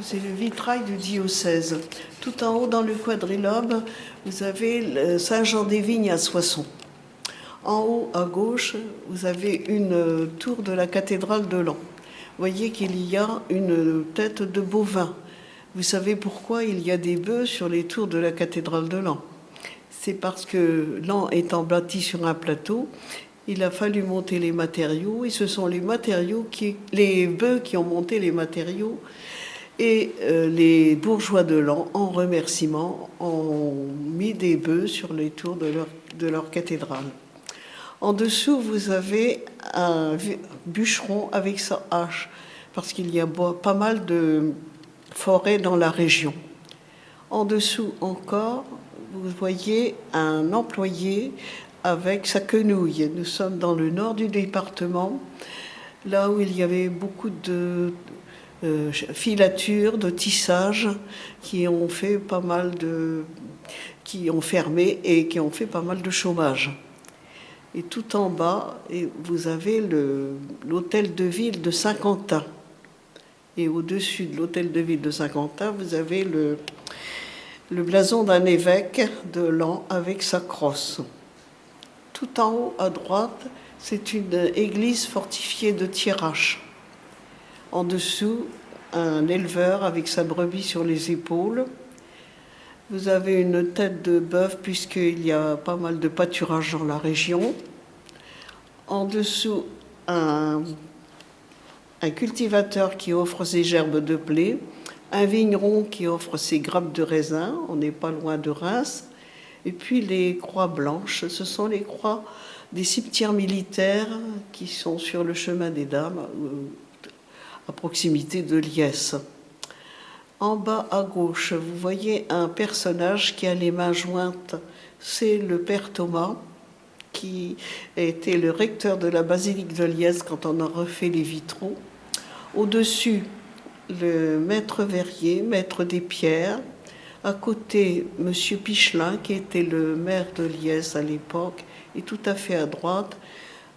C'est le vitrail du diocèse. Tout en haut dans le quadrilobe, vous avez Saint-Jean-des-Vignes à Soissons. En haut à gauche, vous avez une tour de la cathédrale de Laon. Vous voyez qu'il y a une tête de bovin. Vous savez pourquoi il y a des bœufs sur les tours de la cathédrale de Laon? C'est parce que Laon étant bâti sur un plateau, il a fallu monter les matériaux, et ce sont les bœufs qui ont monté les matériaux. Et les bourgeois de Laon, en remerciement, ont mis des bœufs sur les tours de leur cathédrale. En dessous, vous avez un bûcheron avec sa hache, parce qu'il y a pas mal de forêts dans la région. En dessous encore, vous voyez un employé avec sa quenouille. Nous sommes dans le nord du département, là où il y avait beaucoup de filatures, de tissages qui ont fait pas mal qui ont fermé et qui ont fait pas mal de chômage. Et tout en bas, vous avez l'hôtel de ville de Saint-Quentin. Et au-dessus de l'hôtel de ville de Saint-Quentin, vous avez le blason d'un évêque de Laon avec sa crosse. Tout en haut à droite, c'est une église fortifiée de Thiérache. En dessous, un éleveur avec sa brebis sur les épaules. Vous avez une tête de bœuf puisqu'il y a pas mal de pâturage dans la région. En dessous, un cultivateur qui offre ses gerbes de blé, un vigneron qui offre ses grappes de raisin, on n'est pas loin de Reims, et puis les croix blanches, ce sont les croix des cimetières militaires qui sont sur le chemin des Dames, à proximité de Liesse. En bas à gauche, vous voyez un personnage qui a les mains jointes. C'est le père Thomas, qui était le recteur de la basilique de Liesse quand on a refait les vitraux. Au-dessus, le maître verrier, maître des pierres. À côté, monsieur Pichelin, qui était le maire de Liesse à l'époque. Et tout à fait à droite,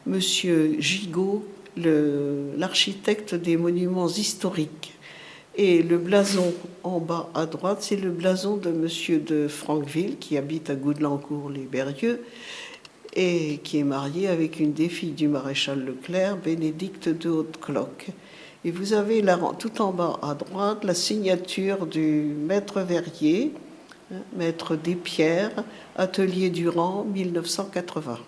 monsieur Gigot, l'architecte des monuments historiques. Et le blason en bas à droite, c'est le blason de monsieur de Franqueville, qui habite à Goudelancourt-les-Berrieux, et qui est marié avec une des filles du maréchal Leclerc, Bénédicte de Haute-Cloque. Et vous avez là, tout en bas à droite, la signature du maître verrier, maître des pierres, Atelier Durand, 1980.